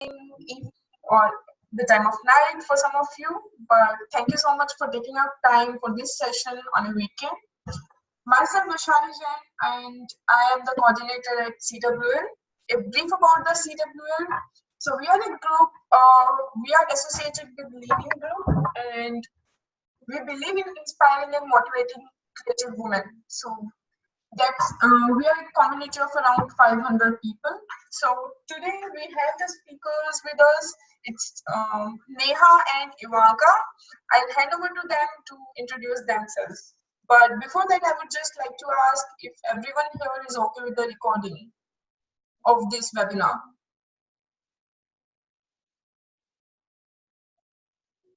evening, or the time of night for some of you. But thank you so much for taking out time for this session on a weekend. Myself, Vishali Jain, and I am the coordinator at CWL. A brief about the CWL. So we are a group, we are associated with Leading Group, and we believe in inspiring and motivating creative women. So that's we are a community of around 500 people. So today we have the speakers with us. It's Neha and Ivanka. I'll hand over to them to introduce themselves. But before that, I would just like to ask if everyone here is okay with the recording of this webinar.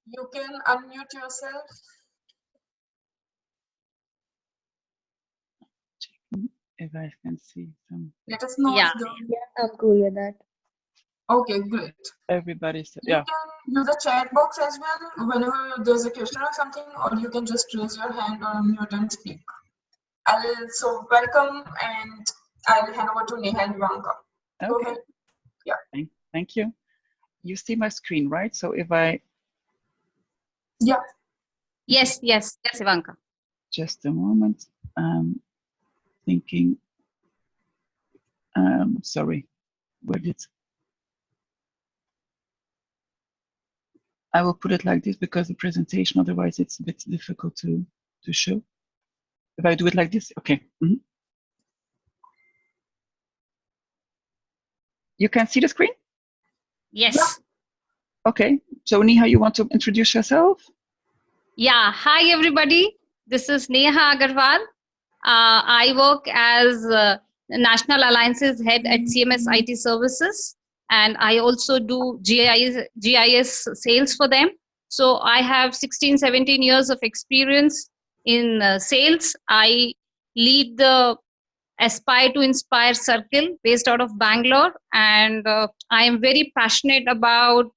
You can unmute yourself. If I can see some. Let us know. Yeah, I'm cool with that. Okay, great. Everybody's, You yeah. can use the chat box as well whenever there's a question or something, or you can just raise your hand or unmute and speak. So welcome, and I'll hand over to Neha and Ivanka. Go Okay. ahead. Yeah. Thank you. You see my screen, right? So if I Yeah. yes, Ivanka. just a moment, thinking. Sorry, where did I will put it like this because the presentation, otherwise it's a bit difficult to show. If I do it like this, okay. You can see the screen? Yes. Yeah. Okay. So Neha, you want to introduce yourself? Yeah. Hi, everybody. This is Neha Agarwal. I work as National Alliances Head at CMS IT Services, and I also do GIS sales for them. So I have 16, 17 years of experience in sales. I lead the Aspire to Inspire Circle based out of Bangalore, and I am very passionate about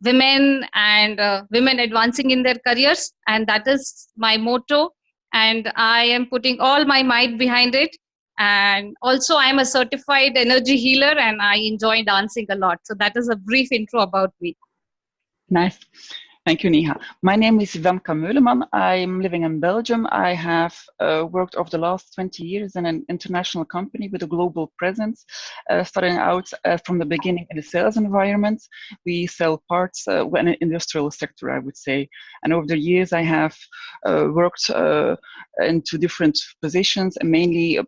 women and women advancing in their careers, and that is my motto, and I am putting all my might behind it. And also I am a certified energy healer, and I enjoy dancing a lot. So that is a brief intro about me. Nice. Thank you, Neha. My name is Ivanka Meuleman. I'm living in Belgium. I have worked over the last 20 years in an international company with a global presence, starting out from the beginning in the sales environment. We sell parts in an industrial sector, I would say. And over the years, I have worked into different positions, and mainly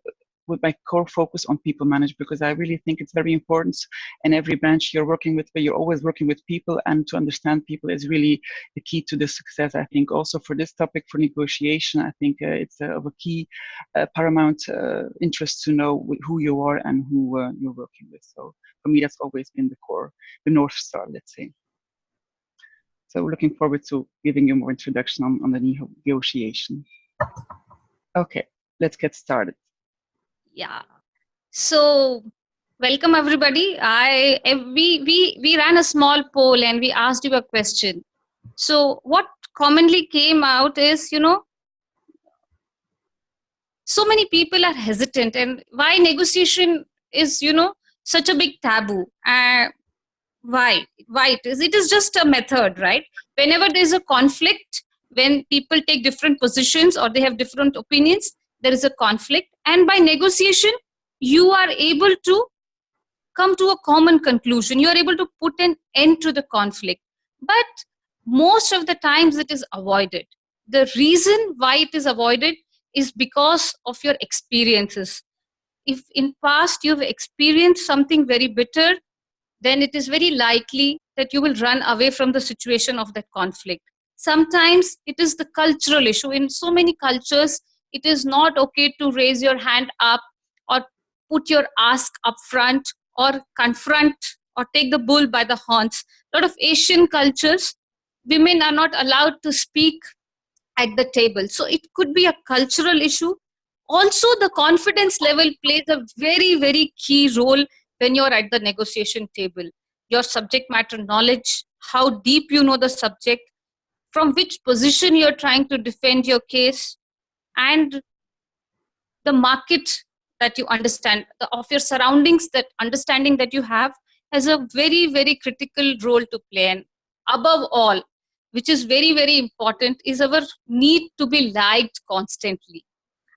with my core focus on people management, because I really think it's very important in every branch you're working with, where you're always working with people, and to understand people is really the key to the success. I think also for this topic, for negotiation, I think it's of a key paramount interest to know who you are and who you're working with. So for me, that's always been the core, the North Star, let's say. So looking forward to giving you more introduction on the negotiation. Okay, let's get started. Yeah. So welcome everybody. We ran a small poll and we asked you a question. So what commonly came out is, so many people are hesitant, and why negotiation is, such a big taboo. Why it is just a method, right? Whenever there's a conflict, when people take different positions or they have different opinions, there is a conflict, and by negotiation you are able to come to a common conclusion. You are able to put an end to the conflict, but most of the times it is avoided. The reason why it is avoided is because of your experiences. If in past you've experienced something very bitter, then it is very likely that you will run away from the situation of that conflict. Sometimes it is the cultural issue. In so many cultures, it is not okay to raise your hand up or put your ask up front or confront or take the bull by the horns. A lot of Asian cultures, women are not allowed to speak at the table. So it could be a cultural issue. Also, the confidence level plays a very, very key role when you're at the negotiation table. Your subject matter knowledge, how deep you know the subject, from which position you're trying to defend your case, and the market that you understand, of your surroundings, that understanding that you have, has a very, very critical role to play. And above all, which is very, very important, is our need to be liked constantly.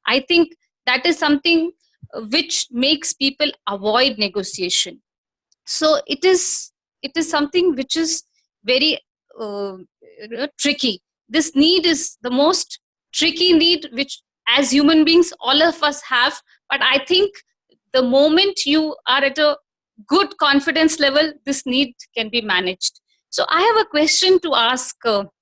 I think that is something which makes people avoid negotiation. So it is something which is very uh, tricky. This need is the most tricky need which, as human beings, all of us have. But I think the moment you are at a good confidence level, this need can be managed. So I have a question to ask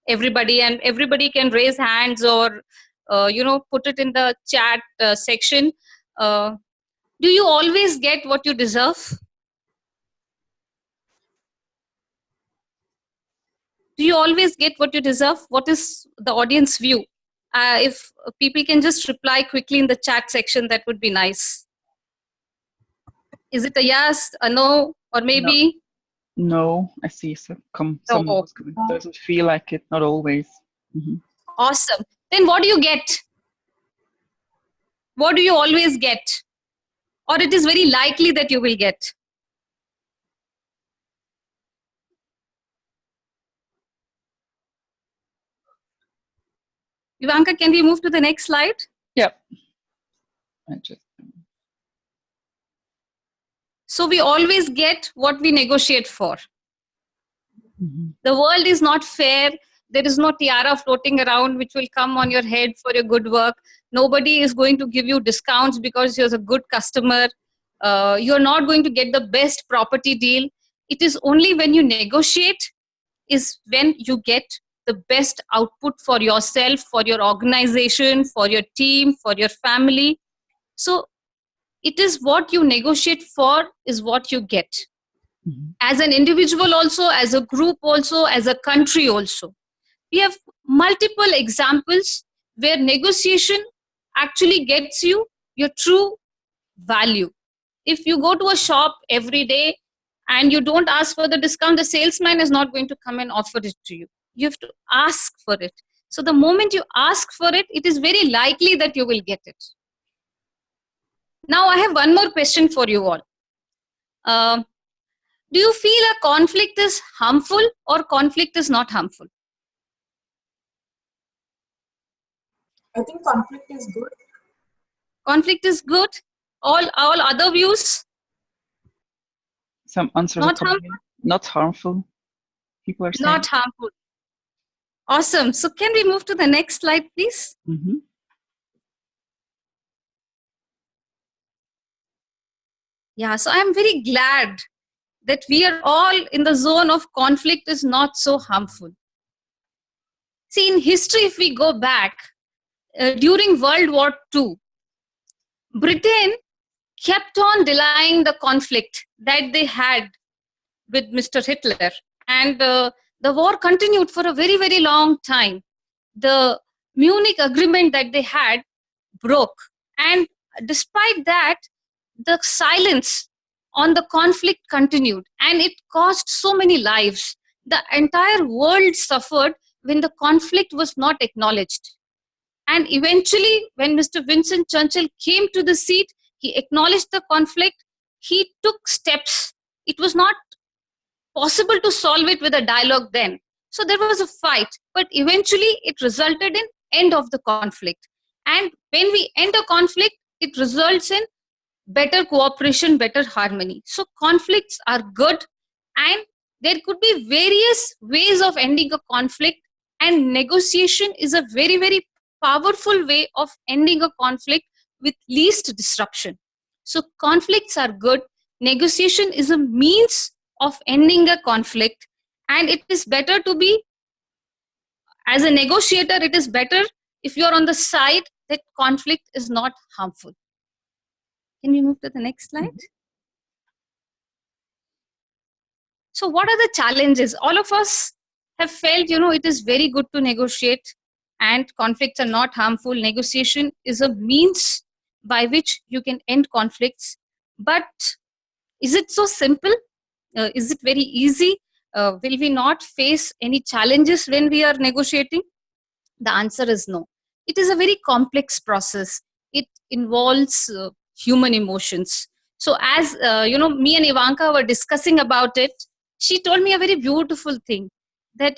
everybody, and everybody can raise hands or put it in the chat section. uh, do you always get what you deserve? Do you always get what you deserve? What is the audience view? If people can just reply quickly in the chat section, that would be nice. Is it a yes, a no, or maybe No, I see. So some no? doesn't feel like it. Not always. Mm-hmm. Awesome. Then what do you get? What do you always get? Or it is very likely that you will get? Ivanka, can we move to the next slide? Yep. So we always get what we negotiate for. Mm-hmm. The world is not fair. There is no tiara floating around which will come on your head for your good work. Nobody is going to give you discounts because you're a good customer. You're not going to get the best property deal. It is only when you negotiate is when you get the best output for yourself, for your organization, for your team, for your family. So it is what you negotiate for is what you get. Mm-hmm. As an individual also, as a group also, as a country also. We have multiple examples where negotiation actually gets you your true value. If you go to a shop every day and you don't ask for the discount, the salesman is not going to come and offer it to you. You have to ask for it. So the moment you ask for it, it is very likely that you will get it. Now I have one more question for you all. Do you feel a conflict is harmful or conflict is not harmful? I think conflict is good. Conflict is good. All other views? Some answers Not are coming in. harmful? Not harmful. People are saying. Not harmful. Awesome. So can we move to the next slide, please? Mm-hmm. Yeah, so I'm very glad that we are all in the zone of conflict is not so harmful. See, in history, if we go back, during World War II, Britain kept on denying the conflict that they had with Mr. Hitler. And the war continued for a very, very long time. The Munich agreement that they had broke. And despite that, the silence on the conflict continued. And it cost so many lives. The entire world suffered when the conflict was not acknowledged. And eventually, when Mr. Winston Churchill came to the seat, he acknowledged the conflict. He took steps. It was not possible to solve it with a dialogue then. So there was a fight, but eventually it resulted in end of the conflict. And when we end a conflict, it results in better cooperation, better harmony. So conflicts are good, and there could be various ways of ending a conflict, and negotiation is a very, very powerful way of ending a conflict with least disruption. So conflicts are good. Negotiation is a means of ending a conflict, and it is better to be, as a negotiator, it is better if you are on the side that conflict is not harmful. Can we move to the next slide? So what are the challenges? All of us have felt, it is very good to negotiate and conflicts are not harmful. Negotiation is a means by which you can end conflicts. But is it so simple? Is it very easy? Will we not face any challenges when we are negotiating? The answer is no. It is a very complex process. It involves human emotions. So as me and Ivanka were discussing about it, she told me a very beautiful thing, that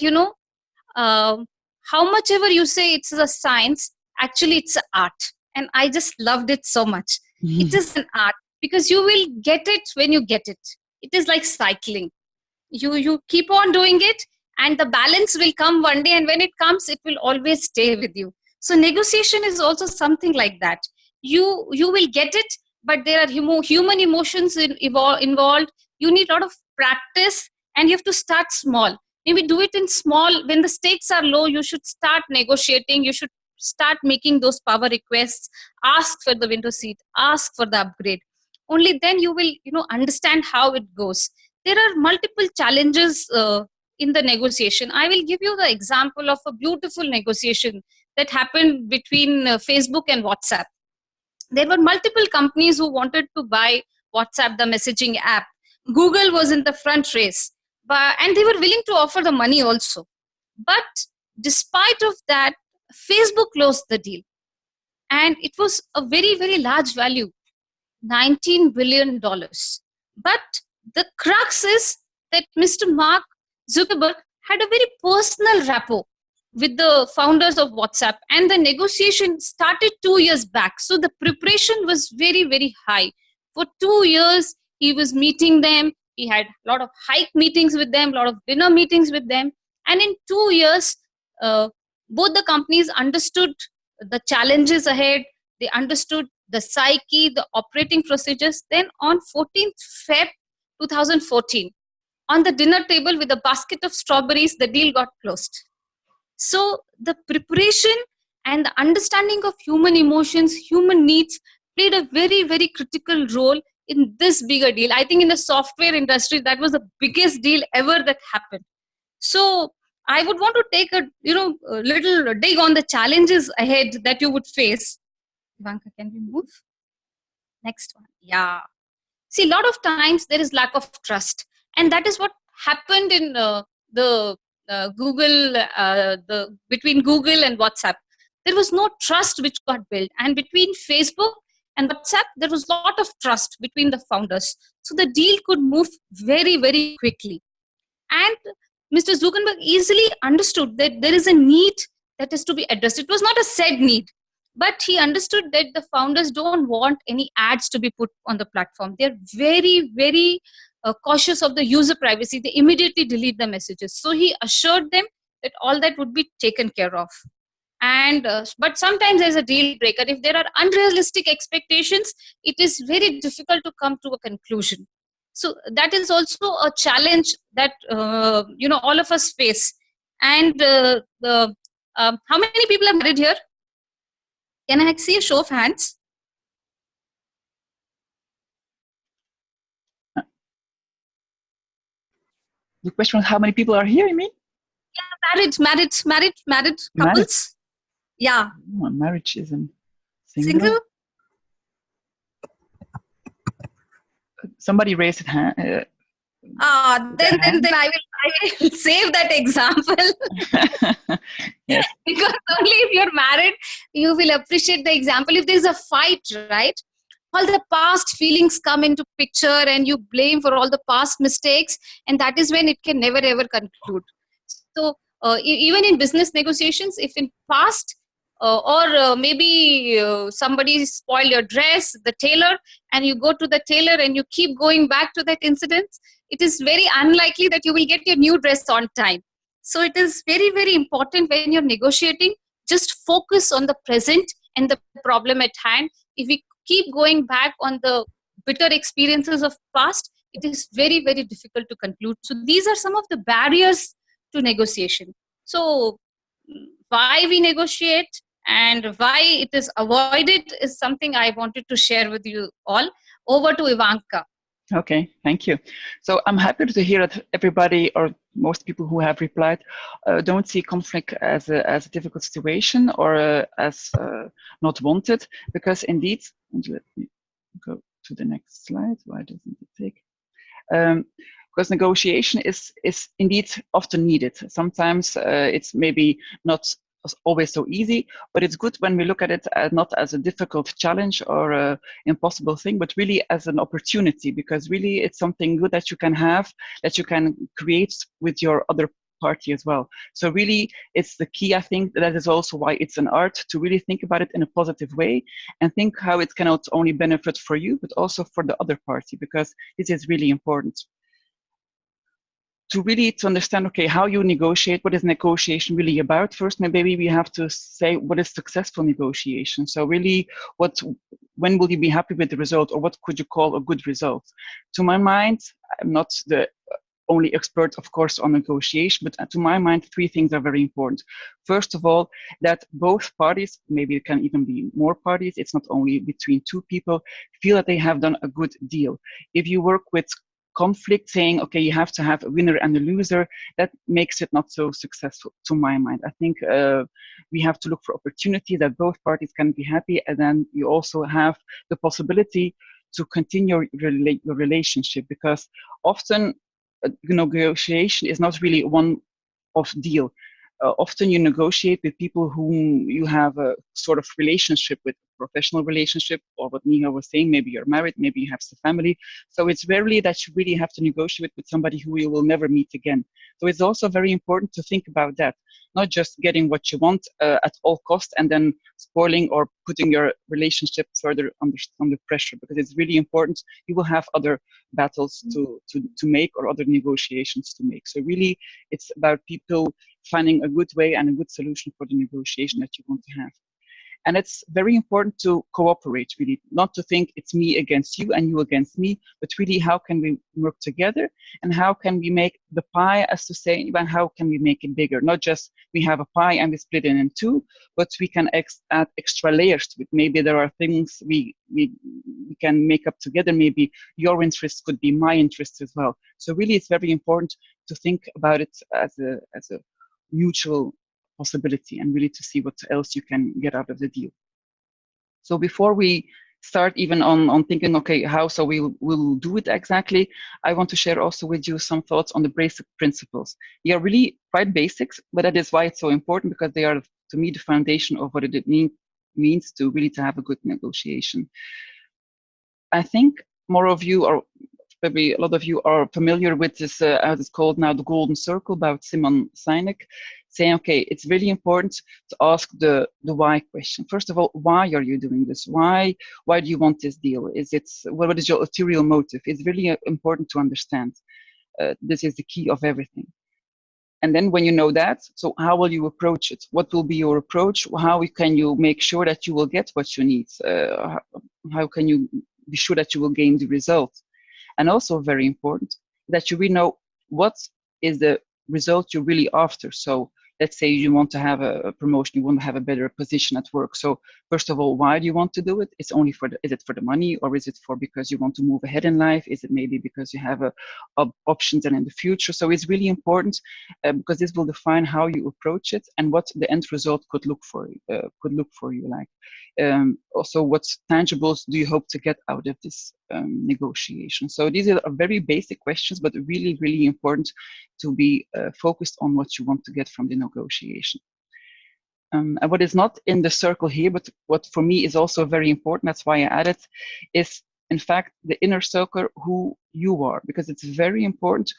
um, how much ever you say it's a science, actually it's an art. And I just loved it so much. It is an art, because you will get it when you get it. It is like cycling. You keep on doing it, and the balance will come one day, and when it comes, it will always stay with you. So negotiation is also something like that. You will get it, but there are human emotions involved. You need a lot of practice, and you have to start small. Maybe do it in small. When the stakes are low, you should start negotiating. You should start making those power requests. Ask for the window seat, ask for the upgrade. Only then you will understand how it goes. There are multiple challenges in the negotiation. I will give you the example of a beautiful negotiation that happened between Facebook and WhatsApp. There were multiple companies who wanted to buy WhatsApp, the messaging app. Google was in the front race, and they were willing to offer the money also. But despite of that, Facebook closed the deal, and it was a very, very large value, $19 billion. But the crux is that Mr. Mark Zuckerberg had a very personal rapport with the founders of WhatsApp, and the negotiation started 2 years back. So the preparation was very, very high. For 2 years, he was meeting them. He had a lot of hike meetings with them, a lot of dinner meetings with them. And in 2 years, uh, both the companies understood the challenges ahead. They understood the psyche, the operating procedures. Then on 14th Feb 2014, on the dinner table with a basket of strawberries, the deal got closed. So the preparation and the understanding of human emotions, human needs played a very, very critical role in this bigger deal. I think in the software industry, that was the biggest deal ever that happened. So I would want to take a little dig on the challenges ahead that you would face. Ivanka, can we move? Next one. Yeah. See, a lot of times there is lack of trust, and that is what happened in the Google, between Google and WhatsApp. There was no trust which got built, and between Facebook and WhatsApp, there was a lot of trust between the founders. So the deal could move very, very quickly. And Mr. Zuckerberg easily understood that there is a need that is to be addressed. It was not a said need, but he understood that the founders don't want any ads to be put on the platform. They're very, very cautious of the user privacy. They immediately delete the messages. So he assured them that all that would be taken care of. And but sometimes there's a deal breaker. If there are unrealistic expectations, it is very difficult to come to a conclusion. So that is also a challenge that all of us face. And how many people are married here? Can I see a show of hands? The question was how many people are here, you mean? Yeah, married couples. Yeah. Oh, marriage isn't Single? Somebody raised a hand. Then I will save that example. Yes. Because only if you're married, you will appreciate the example. If there's a fight, right? All the past feelings come into picture, and you blame for all the past mistakes, and that is when it can never ever conclude. So even in business negotiations, if in past or maybe somebody spoiled your dress, the tailor, and you go to the tailor and you keep going back to that incident, it is very unlikely that you will get your new dress on time. So it is very, very important when you're negotiating, just focus on the present and the problem at hand. If we keep going back on the bitter experiences of past, it is very, very difficult to conclude. So these are some of the barriers to negotiation. So why we negotiate and why it is avoided is something I wanted to share with you all. Over to Ivanka. Okay, thank you. So I'm happy to hear that everybody, or most people who have replied, don't see conflict as a difficult situation or as not wanted, because indeed, and let me go to the next slide. Why doesn't it take? Because negotiation is indeed often needed. Sometimes it's maybe not always so easy, but it's good when we look at it as not as a difficult challenge or a impossible thing, but really as an opportunity, because really it's something good that you can have, that you can create with your other party as well. So really it's the key. I think that is also why it's an art, to really think about it in a positive way and think how it can not only benefit for you but also for the other party, because this is really important to understand, okay, how you negotiate. What is negotiation really about? First, maybe we have to say what is successful negotiation. So really, when will you be happy with the result, or what could you call a good result? To my mind, I'm not the only expert, of course, on negotiation, but to my mind, three things are very important. First of all, that both parties, maybe it can even be more parties, it's not only between two people, feel that they have done a good deal. If you work with conflict, saying, okay, you have to have a winner and a loser, that makes it not so successful, to my mind. I think we have to look for opportunity that both parties can be happy, and then you also have the possibility to continue your relationship, because often negotiation is not really one off deal. Often you negotiate with people whom you have a sort of relationship with, professional relationship, or what Neha was saying, maybe you're married, maybe you have a family. So it's rarely that you really have to negotiate with somebody who you will never meet again. So it's also very important to think about that, not just getting what you want at all costs and then spoiling or putting your relationship further under pressure, because it's really important. You will have other battles to make, or other negotiations to make. So really, it's about people finding a good way and a good solution for the negotiation that you want to have. And it's very important to cooperate, really, not to think it's me against you and you against me, but really how can we work together, and how can we make the pie, as to say, and how can we make it bigger? Not just we have a pie and we split it in two, but we can add extra layers to it. Maybe there are things we can make up together. Maybe your interests could be my interests as well. So really, it's very important to think about it as a mutual possibility, and really to see what else you can get out of the deal. So before we start even on thinking, okay, how so we'll do it exactly, I want to share also with you some thoughts on the basic principles. They are really quite basics, but that is why it's so important, because they are, to me, the foundation of what it means to really to have a good negotiation. I think more of you, or maybe a lot of you, are familiar with this, as it's called now, the golden circle, about Simon Sinek, saying, okay, it's really important to ask the why question. First of all, why are you doing this? Why do you want this deal? What is your ulterior motive? It's really important to understand. This is the key of everything. And then when you know that, so how will you approach it? What will be your approach? How can you make sure that you will get what you need? How can you be sure that you will gain the result? And also very important, that you really know what is the result you're really after. So let's say you want to have a promotion, you want to have a better position at work. So first of all, why do you want to do it? It's only is it for the money, or is it for because you want to move ahead in life? Is it maybe because you have options and in the future? So it's really important, because this will define how you approach it and what the end result could look for you like. Also, what tangibles do you hope to get out of this negotiation? So these are very basic questions, but really, really important to be focused on what you want to get from the negotiation. And what is not in the circle here, but what for me is also very important, that's why I added, is in fact the inner circle, who you are, because it's very important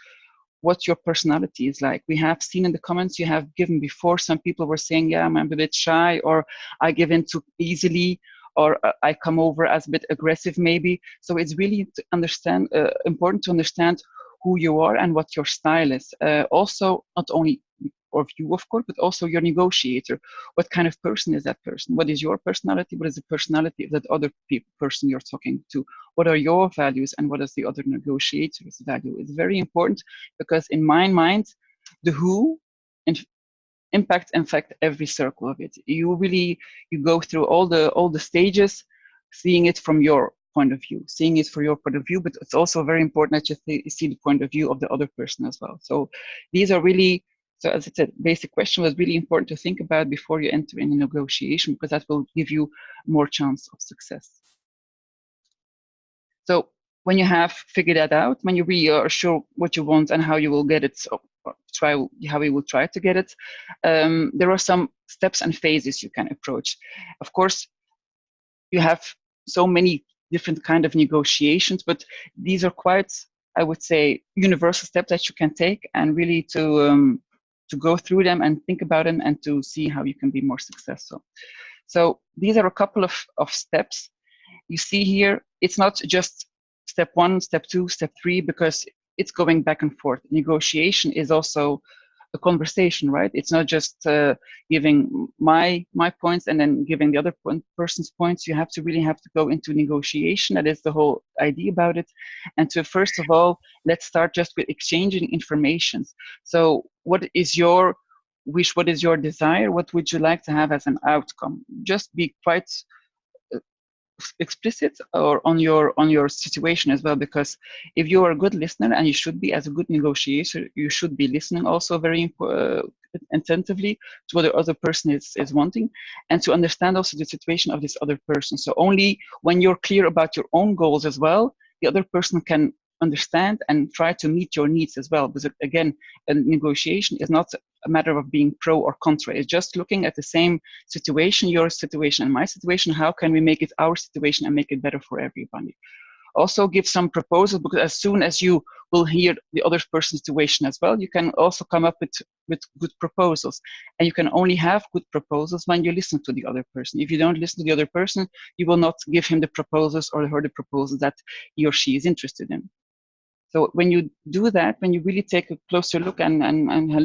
what your personality is like. We have seen in the comments you have given before, some people were saying, yeah, I'm a bit shy, or I give in too easily, or I come over as a bit aggressive maybe. So it's really to understand, important to understand who you are and what your style is. Also, not only of you, of course, but also your negotiator. What kind of person is that person? What is your personality? What is the personality of that other person you're talking to? What are your values, and what is the other negotiator's value? It's very important, because in my mind, the who impacts, in fact, every circle of it. You go through all the stages, seeing it from your point of view, seeing it from your point of view, but it's also very important that you see the point of view of the other person as well. So these are really, so as I said, basic question was really important to think about before you enter in a negotiation, because that will give you more chance of success. So when you have figured that out, when you really are sure what you want and how you will get it, so how we will try to get it. There are some steps and phases you can approach. Of course, you have so many different kind of negotiations, but these are quite, I would say, universal steps that you can take, and really to go through them and think about them and to see how you can be more successful. So these are a couple of steps. You see here, it's not just step 1, step 2, step 3, because it's going back and forth. Negotiation is also a conversation, right? It's not just giving my points and then giving the other person's points. You have to really have to go into negotiation. That is the whole idea about it. And to first of all, let's start just with exchanging information. So what is your wish? What is your desire? What would you like to have as an outcome? Just be quite explicit or on your situation as well, because if you are a good listener, and you should be as a good negotiator, you should be listening also very attentively to what the other person is wanting, and to understand also the situation of this other person. So only when you're clear about your own goals as well, the other person can understand and try to meet your needs as well. Because again, a negotiation is not a matter of being pro or contra. It's just looking at the same situation, your situation and my situation. How can we make it our situation and make it better for everybody? Also give some proposals, because as soon as you will hear the other person's situation as well, you can also come up with good proposals. And you can only have good proposals when you listen to the other person. If you don't listen to the other person, you will not give him the proposals or her the proposals that he or she is interested in. So when you do that, when you really take a closer look and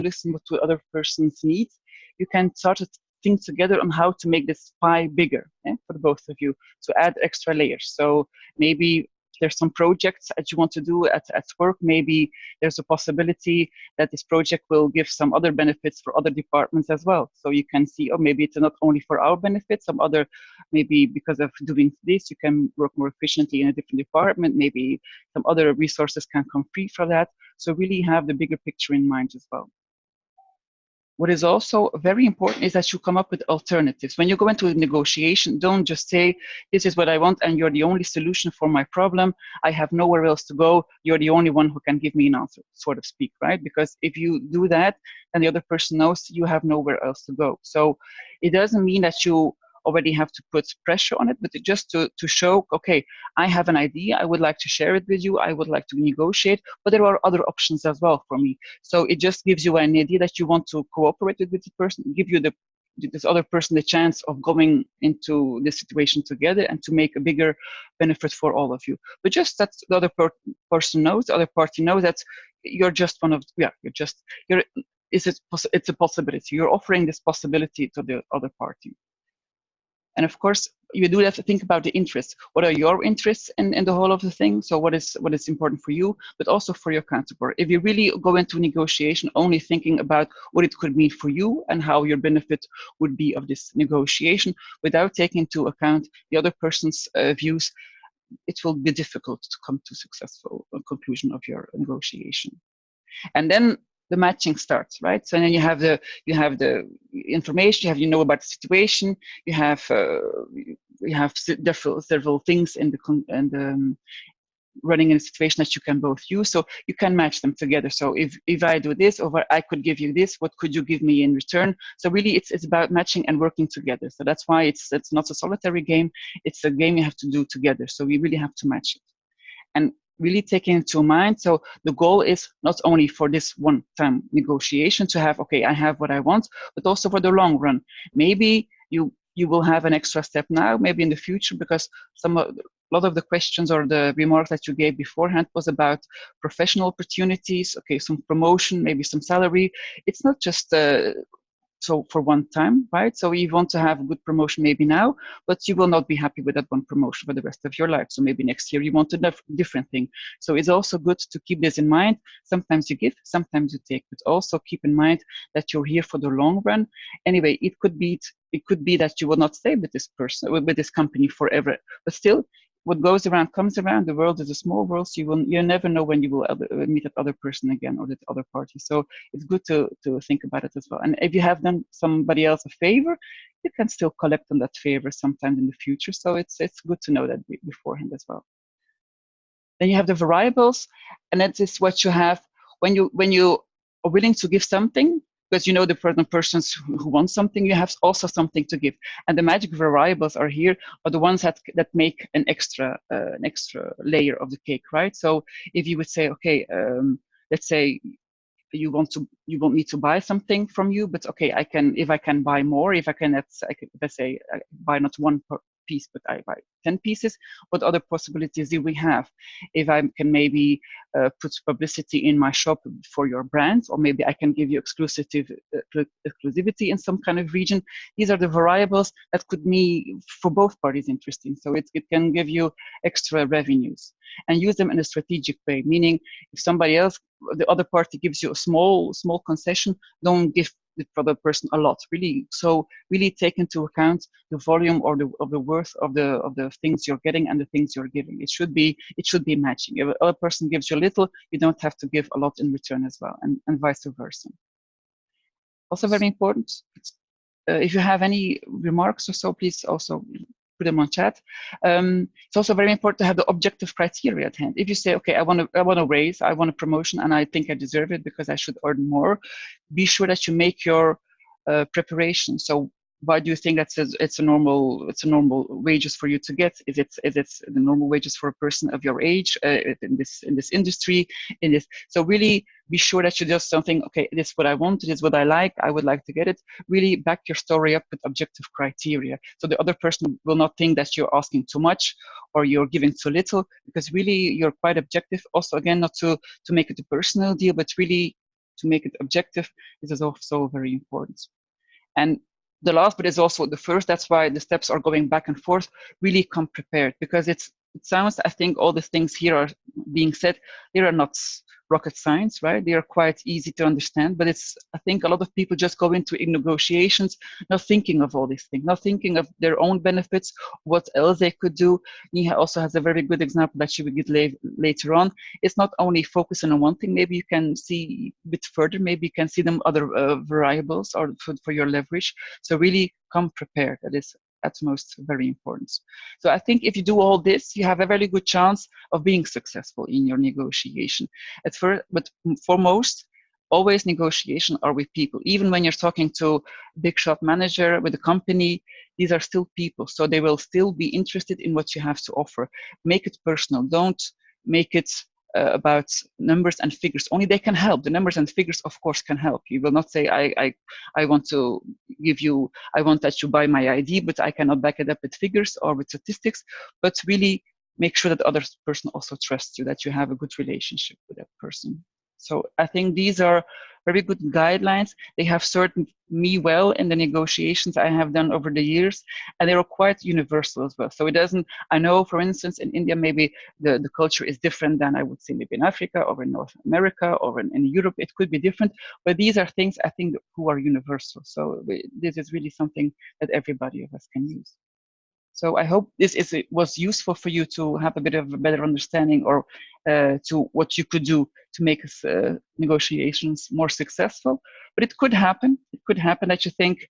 listen to other person's needs, you can start to think together on how to make this pie bigger, for the both of you, to add extra layers. So maybe there's some projects that you want to do at work. Maybe there's a possibility that this project will give some other benefits for other departments as well. So you can see, oh, maybe it's not only for our benefit, some other, maybe because of doing this, you can work more efficiently in a different department. Maybe some other resources can come free for that. So really have the bigger picture in mind as well. What is also very important is that you come up with alternatives. When you go into a negotiation, don't just say, this is what I want and you're the only solution for my problem. I have nowhere else to go. You're the only one who can give me an answer, sort of speak, right? Because if you do that, then the other person knows you have nowhere else to go. So it doesn't mean that you already have to put pressure on it, but just to show, okay, I have an idea, I would like to share it with you, I would like to negotiate, but there are other options as well for me. So it just gives you an idea that you want to cooperate with the person, give you this other person the chance of going into this situation together and to make a bigger benefit for all of you. But just that the other person knows, the other party knows that you're just one of, it's a possibility. You're offering this possibility to the other party. And of course, you do have to think about the interests. What are your interests in the whole of the thing? So what is important for you, but also for your counterpart. If you really go into negotiation only thinking about what it could mean for you and how your benefit would be of this negotiation, without taking into account the other person's views, it will be difficult to come to a successful conclusion of your negotiation. And then the matching starts, right? So then you have the information, you know about the situation, you have several things in the running in a situation that you can both use, so you can match them together. So if I do this, or I could give you this, what could you give me in return? So really, it's about matching and working together. So that's why it's not a solitary game; it's a game you have to do together. So we really have to match it. And really taking into mind, so the goal is not only for this one-time negotiation to have, okay, I have what I want, but also for the long run. Maybe you will have an extra step now, maybe in the future, because a lot of the questions or the remarks that you gave beforehand was about professional opportunities, okay, some promotion, maybe some salary. It's not just so for one time, right? So you want to have a good promotion maybe now, but you will not be happy with that one promotion for the rest of your life. So maybe next year you want a different thing. So it's also good to keep this in mind. Sometimes you give, sometimes you take, but also keep in mind that you're here for the long run. Anyway, it could be that you will not stay with this person, with this company forever, but still, what goes around comes around. The world is a small world, so you never know when you will meet that other person again or that other party. So it's good to think about it as well. And if you have done somebody else a favor, you can still collect on that favor sometime in the future. So it's good to know that beforehand as well. Then you have the variables, and that is what you have when you are willing to give something, because you know the persons who want something, you have also something to give. And the magic variables are here, are the ones that make an extra layer of the cake, right? So if you would say, okay, let's say you want me to buy something from you, but okay, if I can buy more, if I can, let's say I buy not one piece, but I buy 10 pieces, what other possibilities do we have? If I can maybe put publicity in my shop for your brand, or maybe I can give you exclusivity in some kind of region. These are the variables that could be for both parties interesting. So it can give you extra revenues, and use them in a strategic way, meaning if somebody else, the other party, gives you a small concession, don't give the other person a lot, really. So really take into account the volume or the worth of the things you're getting and the things you're giving. It should be matching. If the other person gives you a little, you don't have to give a lot in return as well, and vice versa. Also very important, if you have any remarks or so, please also put them on chat. It's also very important to have the objective criteria at hand. If you say, okay, I want to raise, I want a promotion, and I think I deserve it because I should earn more, be sure that you make your preparation. So why do you think it's a normal wages for you to get? Is it the normal wages for a person of your age in this industry? So really be sure that you do something. Okay, this is what I want. This is what I like. I would like to get it. Really back your story up with objective criteria, so the other person will not think that you're asking too much or you're giving too little, because really you're quite objective. Also, again, not to make it a personal deal, but really to make it objective. This is also very important. And the last, but is also the first, that's why the steps are going back and forth. Really come prepared, because it sounds, I think all the things here are being said, they are not rocket science, right? They are quite easy to understand, but I think a lot of people just go into negotiations not thinking of all these things, not thinking of their own benefits, what else they could do. Neha also has a very good example that she will get later on. It's not only focusing on one thing. Maybe you can see a bit further, maybe you can see them other variables or for your leverage. So really come prepared. That is at most very important. So I think if you do all this, you have a very good chance of being successful in your negotiation. But foremost, always negotiation are with people. Even when you're talking to a big shop manager with a company, these are still people. So they will still be interested in what you have to offer. Make it personal. Don't make it about numbers and figures. Only they can help. The numbers and figures, of course, can help. You will not say, I want to give you, I want that you buy my ID, but I cannot back it up with figures or with statistics. But really make sure that the other person also trusts you, that you have a good relationship with that person. So I think these are very good guidelines. They have served me well in the negotiations I have done over the years, and they are quite universal as well. So it doesn't, I know, for instance, in India, maybe the culture is different than I would say maybe in Africa or in North America or in Europe. It could be different, but these are things I think who are universal. So this is really something that everybody of us can use. So I hope this was useful for you to have a bit of a better understanding, or to what you could do to make negotiations more successful. But it could happen. It could happen that you think,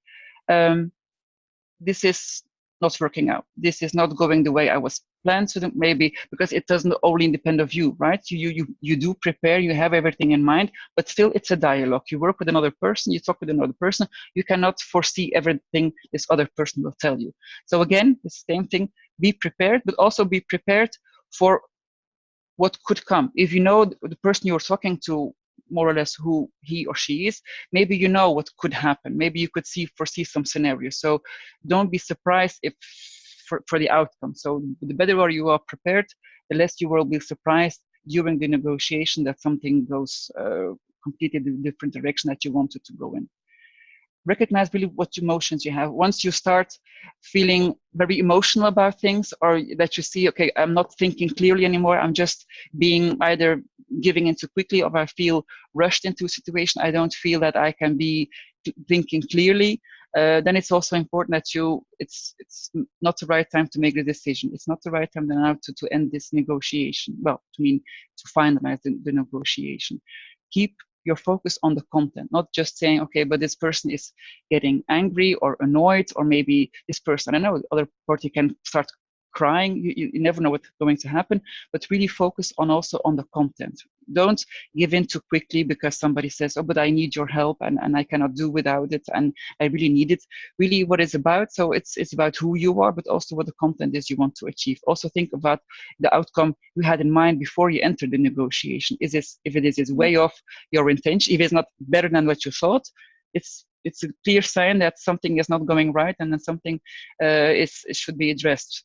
this is not working out. This is not going the way I was planned to, maybe because it doesn't only depend on you, right? You do prepare, you have everything in mind, but still it's a dialogue. You work with another person, you talk with another person. You cannot foresee everything this other person will tell you. So again, the same thing, be prepared, but also be prepared for what could come. If you know the person you're talking to more or less who he or she is, maybe you know what could happen. Maybe you could foresee some scenarios. So don't be surprised if for the outcome. So the better you are prepared, the less you will be surprised during the negotiation that something goes completely different direction that you wanted to go in. Recognize really what emotions you have. Once you start feeling very emotional about things, or that you see, okay, I'm not thinking clearly anymore, I'm just being either giving in too quickly, or I feel rushed into a situation, I don't feel that I can be thinking clearly, then it's also important that it's not the right time to make the decision. It's not the right time now to end this negotiation. Well, to finalize the negotiation. Keep your focus on the content, not just saying, okay, but this person is getting angry or annoyed, or maybe this person, I know, the other party can start crying. You never know what's going to happen, but really focus also on the content. Don't give in too quickly because somebody says, oh, but I need your help and I cannot do without it and I really need it. Really what it's about. So it's about who you are, but also what the content is you want to achieve. Also think about the outcome you had in mind before you entered the negotiation. Is this, if it is way off your intention, if it's not better than what you thought, it's a clear sign that something is not going right and then something should be addressed.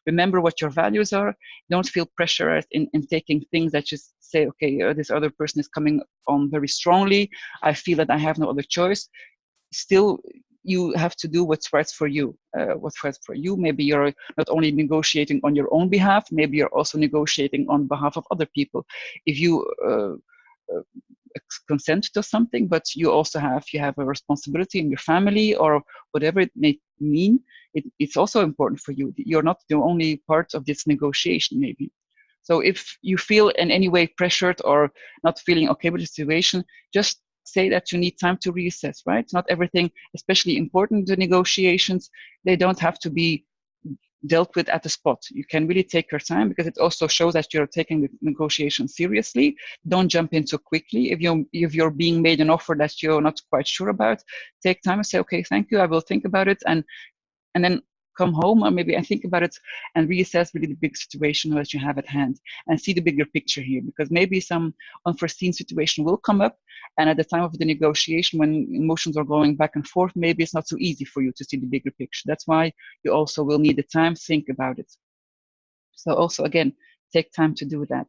Remember what your values are. Don't feel pressurized in taking things that just say, okay, this other person is coming on very strongly. I feel that I have no other choice. Still, you have to do what's right for you. What's right for you. Maybe you're not only negotiating on your own behalf, maybe you're also negotiating on behalf of other people. If you consent to something, but you also have a responsibility in your family or whatever it may mean, it's also important for you. You're not the only part of this negotiation, maybe. So if you feel in any way pressured or not feeling okay with the situation, just say that you need time to reassess, right? Not everything, especially important the negotiations, they don't have to be dealt with at the spot. You can really take your time because it also shows that you're taking the negotiation seriously. Don't jump in too quickly. If you're being made an offer that you're not quite sure about, take time and say, okay, thank you, I will think about it, and then come home or maybe and think about it and reassess really the big situation that you have at hand and see the bigger picture here, because maybe some unforeseen situation will come up, and at the time of the negotiation when emotions are going back and forth, maybe it's not so easy for you to see the bigger picture. That's why you also will need the time to think about it. So also again, take time to do that,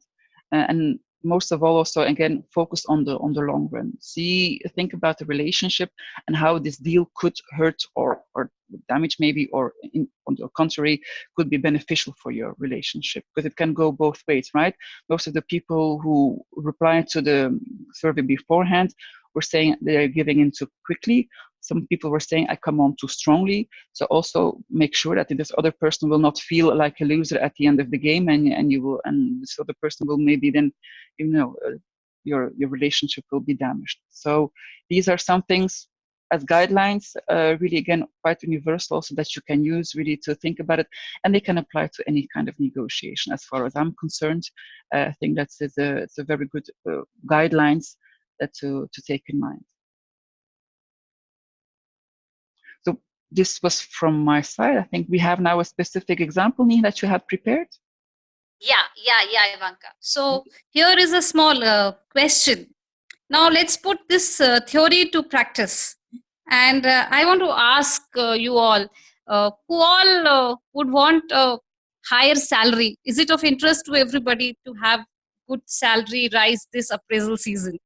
and most of all, also again, focus on the long run. Think about the relationship and how this deal could hurt or damage maybe, or on the contrary, could be beneficial for your relationship, because it can go both ways, right? Most of the people who replied to the survey beforehand were saying they're giving in too quickly. Some people were saying I come on too strongly. So also make sure that this other person will not feel like a loser at the end of the game, and this other person will maybe then, your relationship will be damaged. So these are some things as guidelines, really again quite universal, so that you can use really to think about it, and they can apply to any kind of negotiation. As far as I'm concerned, I think it's a very good guidelines that to take in mind. So this was from my side. I think we have now a specific example, Neha, that you had prepared. Yeah, Ivanka. So here is a small question. Now let's put this theory to practice. And I want to ask you all, who all would want a higher salary? Is it of interest to everybody to have good salary rise this appraisal season?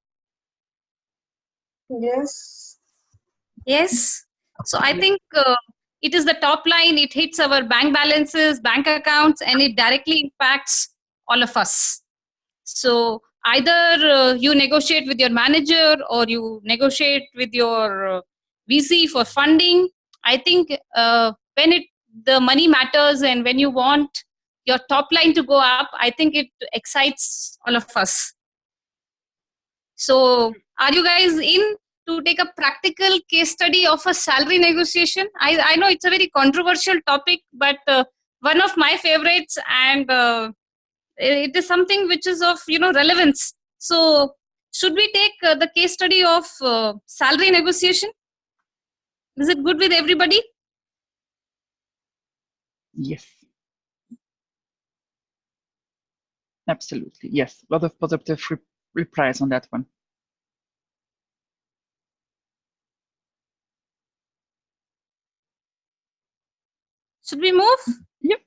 Yes. Yes. So I think it is the top line. It hits our bank balances, bank accounts, and it directly impacts all of us. So either you negotiate with your manager or you negotiate with your VC for funding. I think when the money matters and when you want your top line to go up, I think it excites all of us. So are you guys in to take a practical case study of a salary negotiation? I know it's a very controversial topic, but one of my favorites, and it is something which is of relevance. So should we take the case study of salary negotiation? Is it good with everybody? Yes, absolutely. Yes, a lot of positive replies on that one. Should we move? Yep.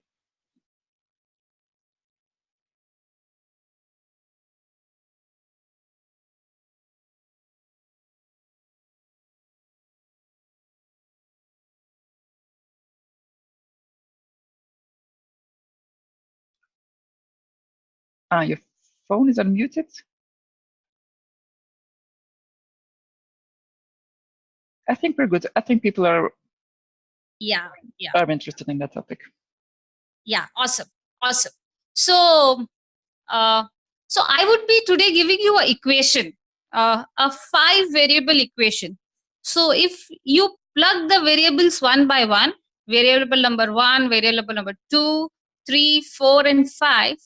Your phone is unmuted. I think we're good. I think people are interested in that topic. Yeah, awesome. So I would be today giving you an equation, a 5-variable equation. So if you plug the variables one by one, variable number 1, variable number 2, 3, 4, and 5,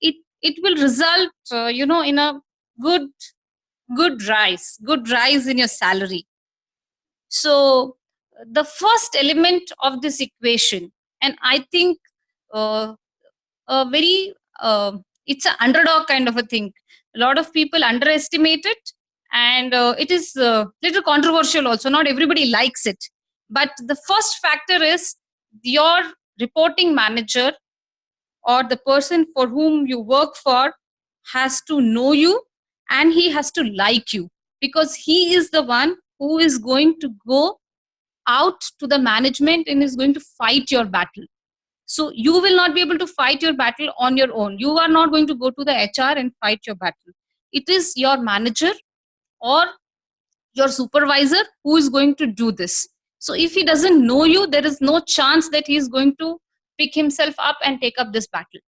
it it will result, in a good good rise in your salary. So the first element of this equation, and I think uh, a very it's an underdog kind of a thing. A lot of people underestimate it, and it is little controversial also. Not everybody likes it, but the first factor is your reporting manager or the person for whom you work for has to know you, and he has to like you, because he is the one who is going to go out to the management and is going to fight your battle. So you will not be able to fight your battle on your own. You are not going to go to the HR and fight your battle. It is your manager or your supervisor who is going to do this. So if he doesn't know you, there is no chance that he is going to pick himself up and take up this battle.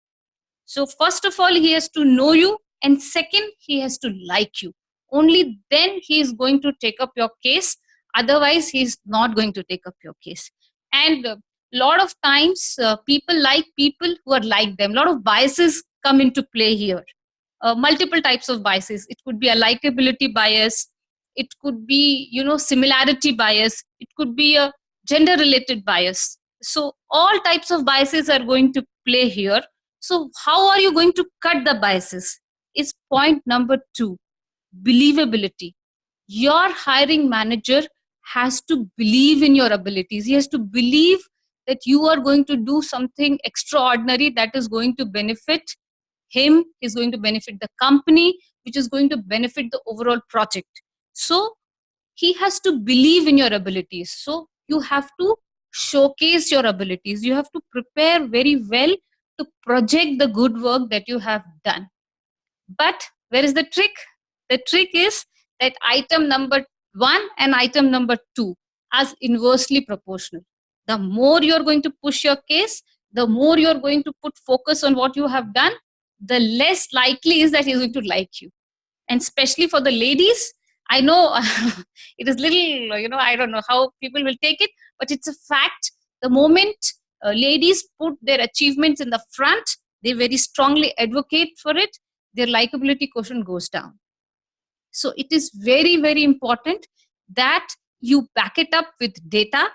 So first of all, he has to know you, and second, he has to like you. Only then he is going to take up your case. Otherwise, he is not going to take up your case. And a lot of times, people like people who are like them. A lot of biases come into play here. Multiple types of biases. It could be a likability bias. It could be, similarity bias. It could be a gender-related bias. So all types of biases are going to play here. So how are you going to cut the biases? Is point number 2, believability. Your hiring manager has to believe in your abilities. He has to believe that you are going to do something extraordinary that is going to benefit him, is going to benefit the company, which is going to benefit the overall project. So he has to believe in your abilities. So you have to showcase your abilities. You have to prepare very well to project the good work that you have done. But where is the trick? The trick is that item number 1 and item number 2 as inversely proportional. The more you're going to push your case, the more you're going to put focus on what you have done, the less likely is that he's going to like you. And especially for the ladies, I know it is little, I don't know how people will take it, but it's a fact. The moment ladies put their achievements in the front, they very strongly advocate for it, their likability quotient goes down. So it is very, very important that you back it up with data